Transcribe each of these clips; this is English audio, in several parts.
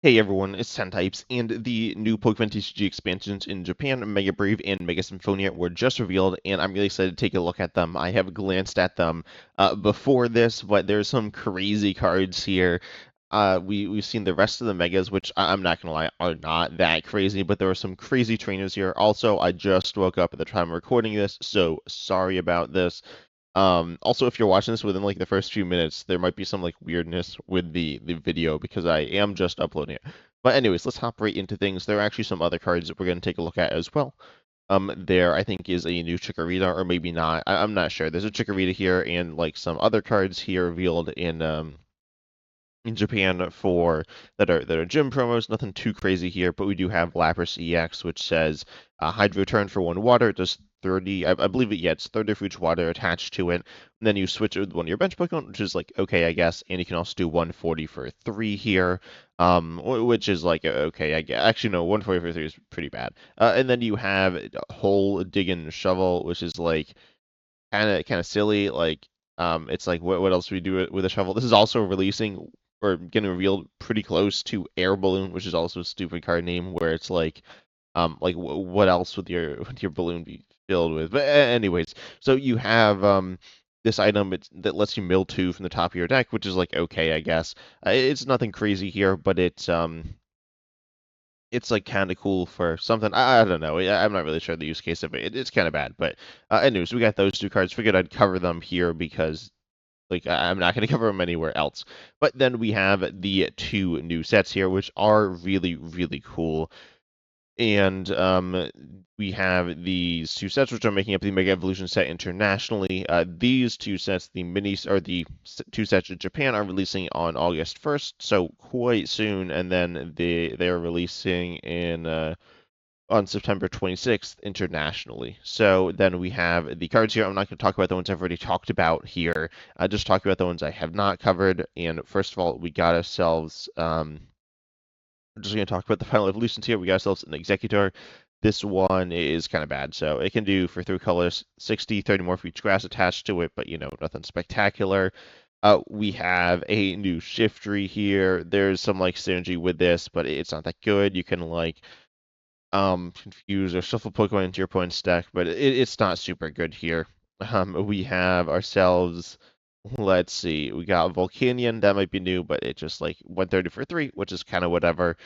Hey everyone, it's Ten Types, and the new Pokemon TCG expansions in Japan, Mega Brave and Mega Symphonia, were just revealed, and I'm really excited to take a look at them. I have glanced at them before this, but there's some crazy cards here. We've seen the rest of the Megas, which I'm not gonna lie, are not that crazy, but there are some crazy trainers here. Also, I just woke up at the time of recording this, so sorry about this. Also, if you're watching this within like the first few minutes, there might be some like weirdness with the video because I am just uploading it. But anyways, let's hop right into things. There are actually some other cards that we're going to take a look at as well. There I think is a new Chikorita, or maybe not. I'm not sure. There's a Chikorita here and like some other cards here revealed in Japan for that are gym promos. Nothing too crazy here, but we do have Lapras EX, which says Hydro Turn for 1 water. It does 30, I believe it. Yeah, it's 30 for each water attached to it. And then you switch it with one of your bench Pokemon, which is like okay, I guess. And you can also do 140 for 3 here, which is like okay, I guess. Actually, no, 140 for 3 is pretty bad. And then you have Hole Diggin' Shovel, which is like kind of silly. Like, it's like what else do we do with a shovel? This is also releasing or getting revealed pretty close to Air Balloon, which is also a stupid card name. Where it's like what else would your balloon be filled with? But anyways, so you have this item that lets you mill two from the top of your deck, which is like okay, I guess. It's nothing crazy here, but it's like kind of cool for something. I don't know. I'm not really sure the use case of it. It's kind of bad, but anyways, we got those two cards. Figured I'd cover them here because like I'm not going to cover them anywhere else. But then we have the two new sets here, which are really cool. And we have these two sets, which are making up the Mega Evolution set internationally. These two sets, the minis or the two sets in Japan, are releasing on August 1st, so quite soon. And then they are releasing in on September 26th internationally. So then we have the cards here. I'm not going to talk about the ones I've already talked about here. I just talk about the ones I have not covered. And first of all, we got ourselves I'm just going to talk about the final evolutions here. We got ourselves an Executor. This one is kind of bad. So it can do for 3 colors 60, 30 more for each grass attached to it, but nothing spectacular. We have a new Shiftry here. There's some like synergy with this, but it's not that good. You can like confuse or shuffle Pokemon into your opponent's deck, but it's not super good here. We have ourselves, let's see, we got Volcanion, that might be new, but it's just like 130 for 3, which is kind of whatever.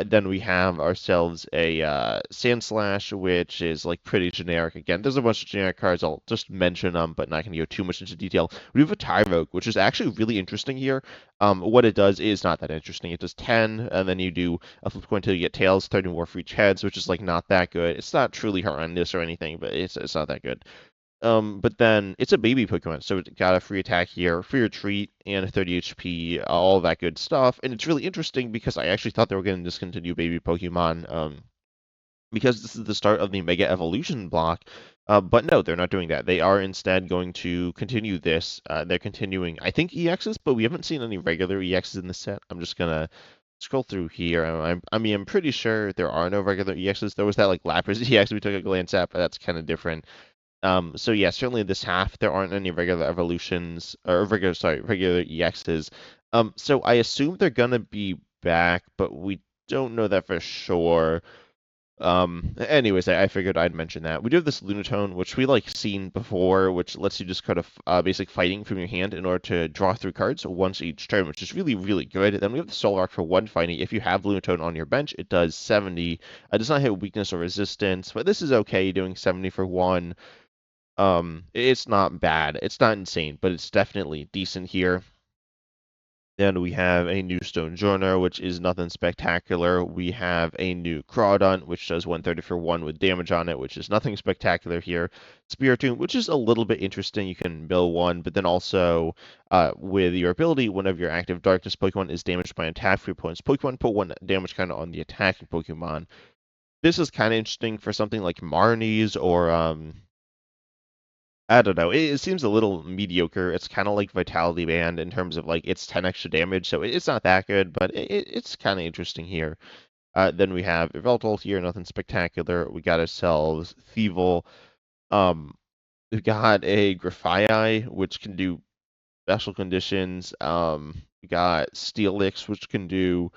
Then we have ourselves a Sandslash, which is like pretty generic. Again, there's a bunch of generic cards, I'll just mention them, but not going to go too much into detail. We have a Tyrogue, which is actually really interesting here. What it does is not that interesting. It does 10, and then you do a flip coin until you get tails, 30 more for each heads, which is like not that good. It's not truly horrendous or anything, but it's not that good. But then it's a baby Pokemon, so it got a free attack here, free retreat, and a 30 HP, all that good stuff. And it's really interesting because I actually thought they were going to discontinue baby Pokemon, because this is the start of the Mega Evolution block. But no, they're not doing that. They are instead going to continue this. They're continuing, I think, EXs, but we haven't seen any regular EXs in the set. I'm just gonna scroll through here. I mean, I'm pretty sure there are no regular EXs. There was that like Lapras EX we took a glance at, but that's kind of different. So yeah, certainly this half there aren't any regular evolutions or regular EXs. So I assume they're gonna be back, but we don't know that for sure. Anyways, I figured I'd mention that. We do have this Lunatone, which we like seen before, which lets you just kind of basic fighting from your hand in order to draw through cards once each turn, which is really good. Then we have the Solrock for 1 fighting. If you have Lunatone on your bench, it does 70. It does not hit weakness or resistance, but this is okay doing 70 for 1. It's not bad. It's not insane, but it's definitely decent here. Then we have a new Stonjourner, which is nothing spectacular. We have a new Crawdaunt, which does 130 for 1 with damage on it, which is nothing spectacular here. Spiritomb, which is a little bit interesting. You can mill one, but then also with your ability, whenever your active Darkness Pokemon is damaged by an attack for your opponent's Pokemon, put one damage counter on the attacking Pokemon. This is kind of interesting for something like Marnie's or I don't know. It seems a little mediocre. It's kind of like Vitality Band in terms of like it's 10 extra damage, so it's not that good, but it's kind of interesting here. Then we have Yveltal here, nothing spectacular. We got ourselves Thievul. Um, we've got a Grafaiai, which can do special conditions. We got Steelix, which can do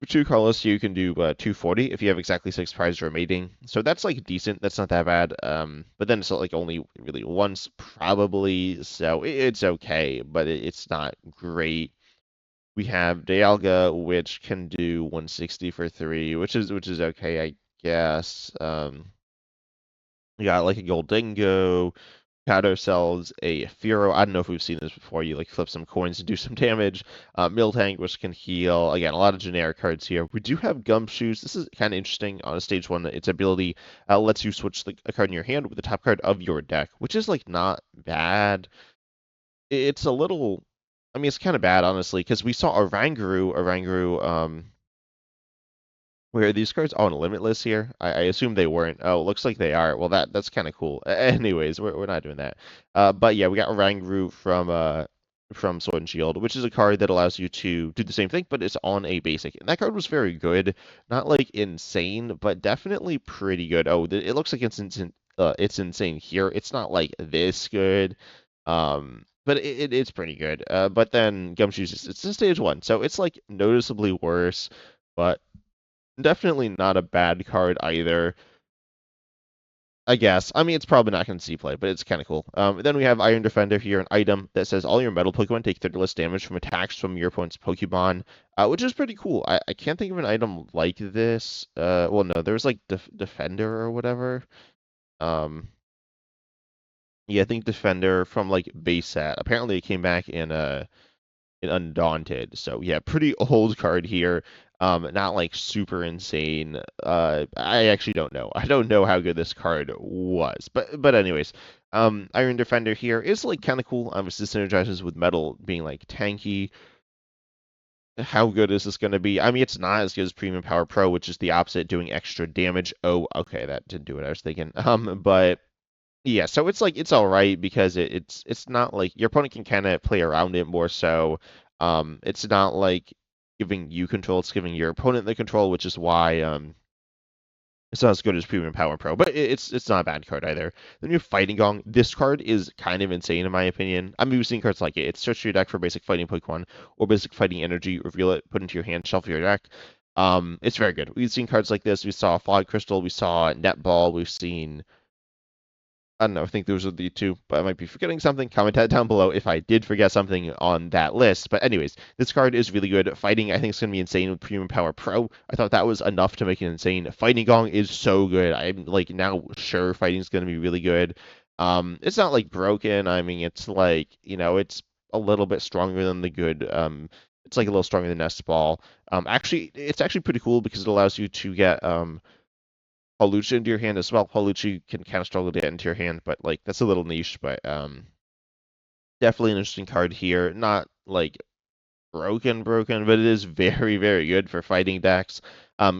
Two colorless, you can do 240 if you have exactly six prizes remaining. So that's like decent. That's not that bad. But then it's like only really once probably. So it's okay, but it's not great. We have Dialga, which can do 160 for three, which is okay, I guess. We got like a Goldingo, Shadow sells a Furo. I don't know if we've seen this before. You like flip some coins to do some damage. Miltank, which can heal. Again, a lot of generic cards here. We do have Gumshoes. This is kind of interesting on a stage one. Its ability lets you switch a card in your hand with the top card of your deck, which is like not bad. It's a little. I mean, it's kind of bad honestly because we saw Oranguru, where are these cards on Limitless here? I assume they weren't. Oh, it looks like they are. Well, that's kind of cool. Anyways, we're not doing that. But yeah, we got Oranguru from Sword and Shield, which is a card that allows you to do the same thing, but it's on a basic. And that card was very good. Not like insane, but definitely pretty good. Oh, it looks like it's insane here. It's not like this good. But it's pretty good. But then Gumshoes, it's a stage one, so it's like noticeably worse. But definitely not a bad card either. I guess. I mean, it's probably not going to see play, but it's kind of cool. Then we have Iron Defender here, an item that says all your metal Pokemon take 30 less damage from attacks from your opponent's Pokemon, which is pretty cool. I can't think of an item like this. Well, no, there's like Defender or whatever. Um, yeah, I think Defender from like base set. Apparently, it came back in Undaunted. So yeah, pretty old card here. Not like super insane. I actually don't know. I don't know how good this card was, but anyways, Iron Defender here is like kind of cool. It synergizes with Metal being like tanky. How good is this going to be? I mean, it's not as good as Premium Power Pro, which is the opposite, doing extra damage. Oh, okay, that didn't do what I was thinking. But yeah, so it's like it's all right because it's not like your opponent can kind of play around it more so. It's not like giving you control; it's giving your opponent the control, which is why it's not as good as Premium Power Pro, but it's not a bad card either. Then you have Fighting Gong. This card is kind of insane in my opinion. I mean, we've seen cards like it. It's search your deck for basic fighting Pokemon or basic fighting energy, reveal it, put into your hand, shuffle your deck. It's very good. We've seen cards like this. We saw Fog Crystal, we saw Netball, we've seen I don't know. I think those are the two, but I might be forgetting something. Comment that down below if I did forget something on that list. But anyways, this card is really good. Fighting, I think, is going to be insane with Premium Power Pro. I thought that was enough to make it insane. Fighting Gong is so good. I'm like now sure fighting is going to be really good. It's not like broken. I mean, it's like it's a little bit stronger than the good. It's like a little stronger than Nest Ball. Actually, it's actually pretty cool because it allows you to get Hawlucha into your hand as well. Hawlucha can kind of struggle to get into your hand, but like that's a little niche. But definitely an interesting card here. Not like broken, but it is very, very good for fighting decks,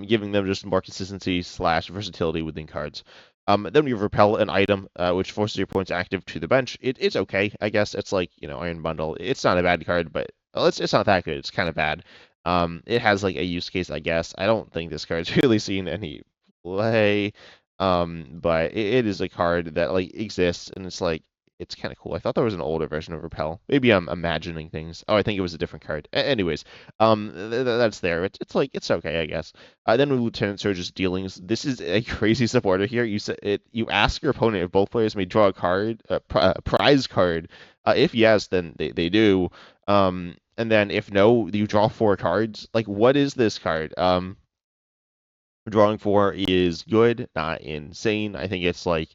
giving them just more consistency slash versatility within cards. Then we repel an item, which forces your opponent's active to the bench. It's okay, I guess. It's like Iron Bundle. It's not a bad card, but it's not that good. It's kind of bad. It has like a use case, I guess. I don't think this card's really seen any play, but it is a card that like exists, and it's like it's kind of cool. I thought there was an older version of Repel. Maybe I'm imagining things. Oh, I think it was a different card. Anyways, that's there. It's like it's okay, I guess. Then with Lieutenant Surge's dealings, this is a crazy supporter here. You said it. You ask your opponent if both players may draw a card, a prize card. If yes, then they do. And then if no, you draw four cards. Like, what is this card? Drawing four is good, not insane. I think it's like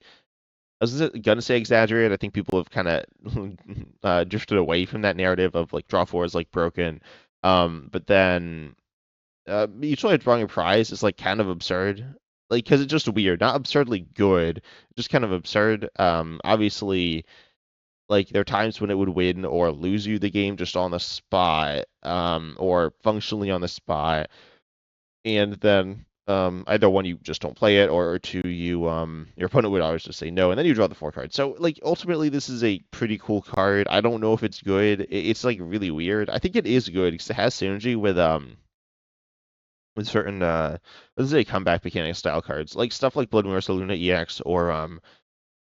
I was gonna say exaggerated. I think people have kind of drifted away from that narrative of like draw four is like broken. But then usually drawing a prize is like kind of absurd, like because it's just weird, not absurdly good, just kind of absurd. Obviously, like there are times when it would win or lose you the game just on the spot, or functionally on the spot, and then either one you just don't play it, or two you your opponent would always just say no, and then you draw the four cards. So like ultimately this is a pretty cool card. I don't know if it's good. It's like really weird. I think it is good because it has synergy with certain let's say comeback mechanic style cards, like stuff like Blood Moon Luna EX or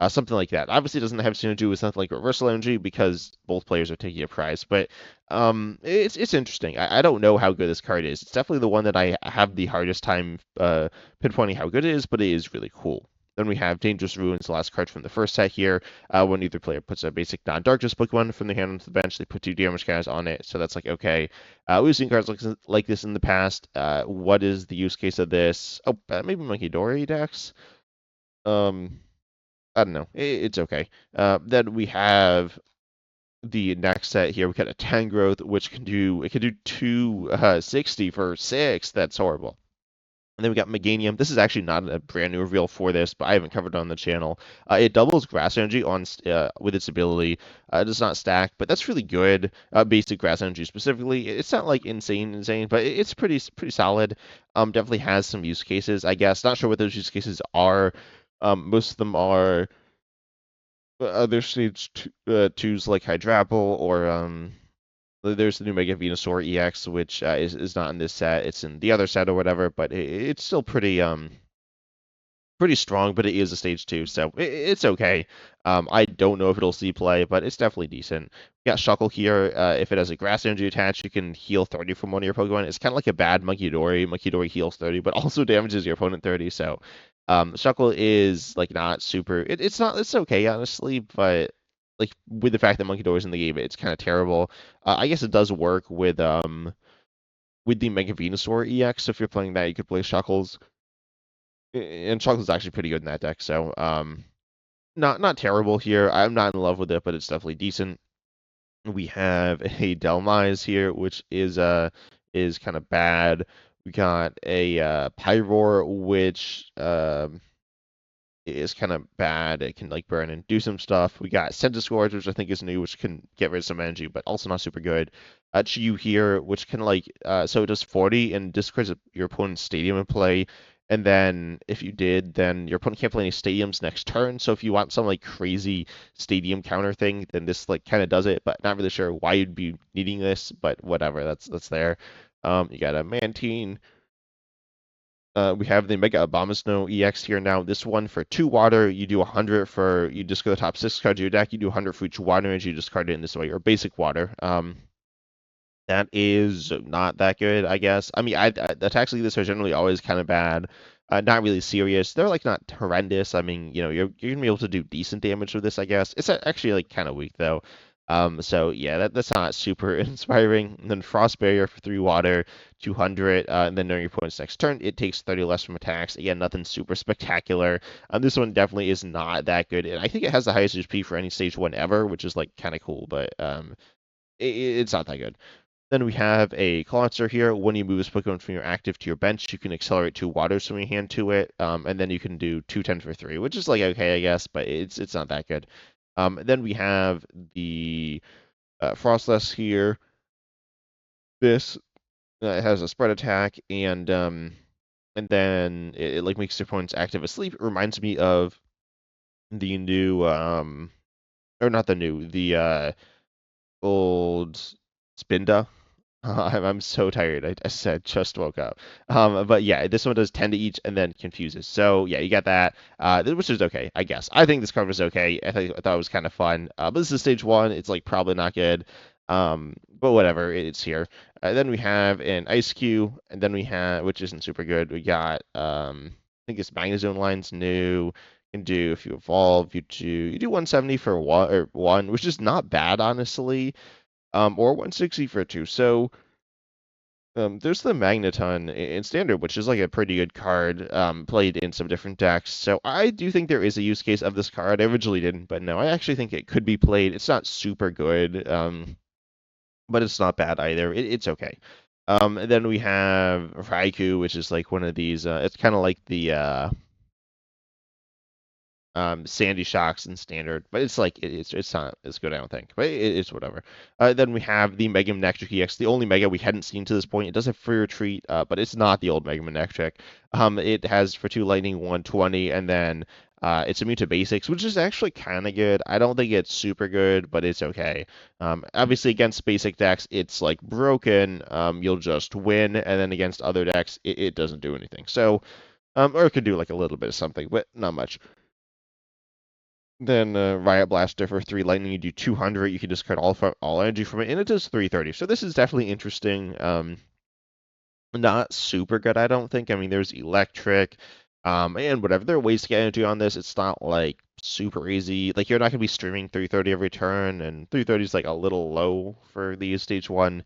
something like that. Obviously, it doesn't have to do with something like reversal energy because both players are taking a prize, but it's interesting. I don't know how good this card is. It's definitely the one that I have the hardest time pinpointing how good it is, but it is really cool. Then we have Dangerous Ruins, the last card from the first set here. When either player puts a basic non-darkness Pokemon from their hand onto the bench, they put 2 damage counters on it. So that's like, okay, we've seen cards like this in the past. What is the use case of this? Oh, maybe Monkey Dory decks. Um, I don't know. It's okay. Then we have the next set here. We got a Tangrowth, which can do 260 for 6. That's horrible. And then we got Meganium. This is actually not a brand new reveal for this, but I haven't covered it on the channel. It doubles grass energy on with its ability. It does not stack, but that's really good. Basic grass energy specifically. It's not like insane, but it's pretty solid. Definitely has some use cases, I guess. Not sure what those use cases are. Most of them are other stage twos like Hydrapple or there's the new Mega Venusaur EX, which is not in this set. It's in the other set or whatever, but it's still pretty strong, but it is a stage 2, so it's okay. I don't know if it'll see play, but it's definitely decent. We got Shuckle here. If it has a grass energy attached, you can heal 30 from one of your Pokemon. It's kind of like a bad Monkey Dory. Monkey Dory heals 30, but also damages your opponent 30. So Shuckle is like not super. It's okay honestly, but like with the fact that Monkey Dory's in the game, it's kind of terrible. I guess it does work with the Mega Venusaur EX. So if you're playing that, you could play Shuckles and Chocolate's actually pretty good in that deck. So not terrible here. I'm not in love with it, but it's definitely decent. We have a Delmise here, which is kind of bad. We got a Pyroar, which is kind of bad. It can like burn and do some stuff. We got Centiskorch, which I think is new, which can get rid of some energy, but also not super good. Chiyu here, which can like so it does 40 and discards your opponent's stadium in play. And then if you did, then your opponent can't play any stadiums next turn. So if you want some like crazy stadium counter thing, then this like kind of does it, but not really sure why you'd be needing this, but whatever, that's there. You got a Mantine. We have the Mega Abomasnow EX here now. This one for 2 water, you do 100 for, you discard the top 6 cards of your deck, you do 100 for each water energy, you discard it in this way, or basic water. That is not that good, I guess. I mean, attacks like this are generally always kind of bad. Not really serious. They're like not horrendous. I mean, you're gonna be able to do decent damage with this, I guess. It's actually like kind of weak though. So yeah, that's not super inspiring. And then Frost Barrier for 3 water, 200, and then during your opponent's next turn, it takes 30 less from attacks. Again, nothing super spectacular. This one definitely is not that good, and I think it has the highest HP for any stage 1 ever, which is like kind of cool, but it's not that good. Then we have a Clauncher here. When you move this Pokemon from your active to your bench, you can accelerate 2 waters from your hand to it, and then you can do 210 for 3, which is like okay, I guess, but it's not that good. Then we have the Frostless here. This has a spread attack, and then it like makes your opponent's active asleep. It reminds me of the new or not the new, the old Spinda. I'm so tired. I said just woke up. But yeah, this one does 10 to each and then confuses. So yeah, you got that. Which is okay, I guess. I think this card was okay. I thought it was kind of fun. But this is stage 1. It's like probably not good. But whatever, it's here. Then we have an Ice Cube, and then we have, which isn't super good. We got I think it's Magnezone line's new. You can do if you evolve, you do 170 for one, which is not bad honestly. Or 160 for 2. So there's the Magneton in Standard, which is like a pretty good card, played in some different decks. So I do think there is a use case of this card. I originally didn't, but no, I actually think it could be played. It's not super good, but it's not bad either. It's okay. And then we have Raikou, which is like one of these. It's kind of like the Sandy Shocks in Standard, but it's like it's not as good, I don't think, but it's whatever. Then we have the Mega Manectric EX, the only Mega we hadn't seen to this point. It does have Free Retreat, but it's not the old Mega Manectric. It has for 2 Lightning, 120, and then it's immune to basics, which is actually kind of good. I don't think it's super good, but it's okay. Obviously against basic decks, it's like broken. You'll just win, and then against other decks, it doesn't do anything. So, or it could do like a little bit of something, but not much. Then Riot Blaster for 3 lightning, you do 200. You can discard all energy from it, and it does 330. So this is definitely interesting. Not super good, I don't think. I mean, there's electric, and whatever. There are ways to get energy on this. It's not like super easy. Like you're not gonna be streaming 330 every turn, and 330 is like a little low for these stage one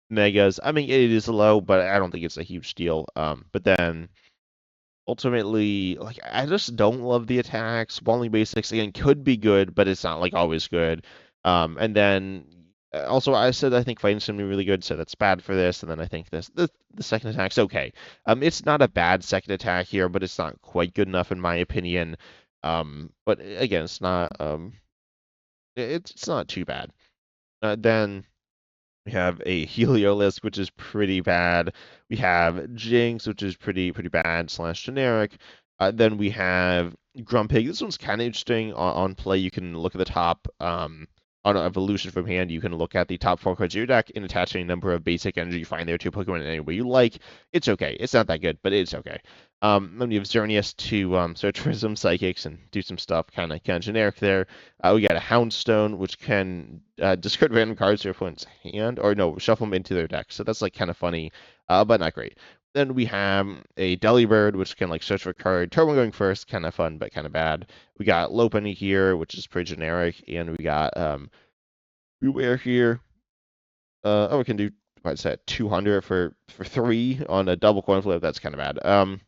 megas. I mean, it is low, but I don't think it's a huge deal. But then ultimately, like I just don't love the attacks. Walling basics again could be good, but it's not like always good. And then also I said I think fighting's gonna be really good, so that's bad for this. And then I think the second attack's okay. It's not a bad second attack here, but it's not quite good enough in my opinion. But again, it's not too bad. Then we have a Heliolisk, which is pretty bad. We have Jinx, which is pretty bad slash generic. Then we have Grumpig. This one's kind of interesting on play. You can look at the top on evolution from hand. You can look at the top 4 cards of your deck and attach any number of basic energy you find there to a Pokemon in any way you like. It's okay. It's not that good, but it's okay. Then you have Xerneas to search for some psychics and do some stuff, kind of generic there. We got a Houndstone, which can discard random cards to your opponent's hand, or no, shuffle them into their deck. So that's like kind of funny, but not great. Then we have a Delibird, which can like search for a card. Turn one going first, kind of fun, but kind of bad. We got Lopunny here, which is pretty generic, and we got Beware here. We can do what's that, 200 for 3 on a double coin flip. That's kind of bad.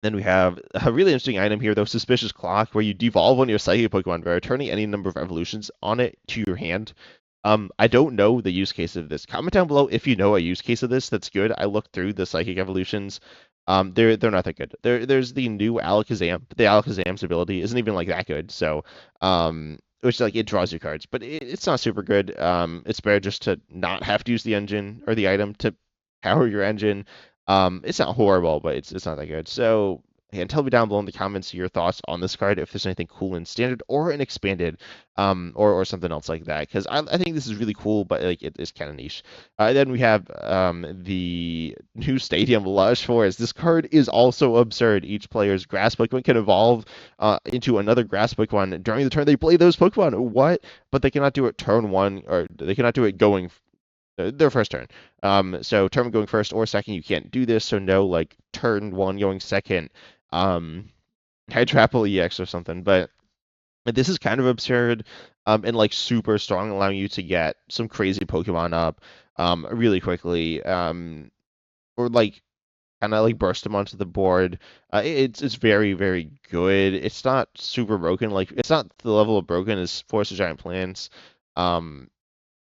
Then we have a really interesting item here, though, Suspicious Clock, where you devolve on your Psychic Pokemon by returning any number of evolutions on it to your hand. I don't know the use case of this. Comment down below if you know a use case of this that's good. I looked through the Psychic evolutions. They're not that good. There's the new Alakazam, but the Alakazam's ability isn't even like that good. So, which like it draws your cards, but it's not super good. It's better just to not have to use the engine or the item to power your engine. It's not horrible, but it's not that good. So, and tell me down below in the comments your thoughts on this card, if there's anything cool in standard or in expanded, or something else like that. Because I think this is really cool, but like it is kind of niche. Then we have the new Stadium Lush Forest. This card is also absurd. Each player's grass Pokemon can evolve into another grass Pokemon during the turn they play those Pokemon. What? But they cannot do it turn one, or they cannot do it going their first turn. So turn going first or second, you can't do this. So no, like turn one going second, Hydrapple EX or something. But this is kind of absurd, and like super strong, allowing you to get some crazy Pokemon up, really quickly, or like kind of like burst them onto the board. It's very good. It's not super broken. Like it's not the level of broken as Forest of Giant Plants. Um,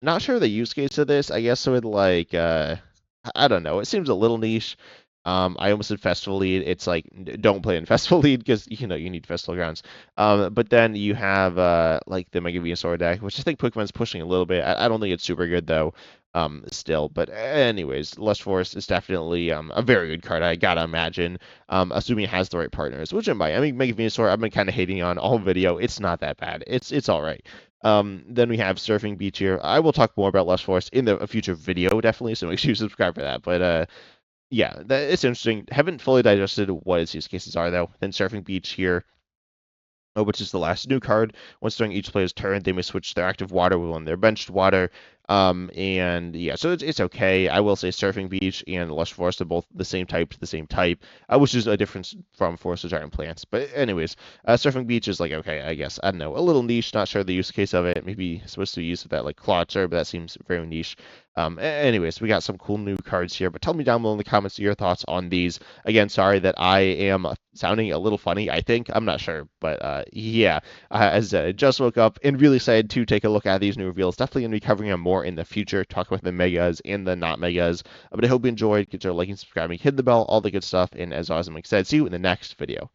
Not sure the use case of this. I guess it would like I don't know. It seems a little niche. I almost said Festival Lead. It's like don't play in Festival Lead because you need Festival Grounds. But then you have like the Mega Venusaur deck, which I think Pokemon's pushing a little bit. I don't think it's super good though. Still, but anyways, Lush Forest is definitely a very good card. I gotta imagine. Assuming it has the right partners, which it might. I mean, Mega Venusaur, I've been kind of hating on all video. It's not that bad. It's all right. Then we have Surfing Beach here. I will talk more about Lush Forest in a future video, definitely, so make sure you subscribe for that. But yeah, it's interesting. Haven't fully digested what its use cases are, though. Then Surfing Beach here, which is the last new card. Once during each player's turn, they may switch their active water with one of their benched water. And yeah, so it's okay. I will say Surfing Beach and Lush Forest are both the same type to the same type, which is a difference from Forest of Giant Plants. But anyways, Surfing Beach is like okay, I guess. I don't know, a little niche. Not sure the use case of it. Maybe it's supposed to be used with that like Clawitzer, but that seems very niche. Anyways, we got some cool new cards here. But tell me down below in the comments your thoughts on these. Again, sorry that I am sounding a little funny. I think I'm not sure, but yeah, as just woke up and really excited to take a look at these new reveals. Definitely gonna be covering them more in the future. Talk about the megas and the not megas. But I hope you enjoyed. Consider liking, subscribing, hit the bell, all the good stuff. And as always, I'm excited to see you in the next video.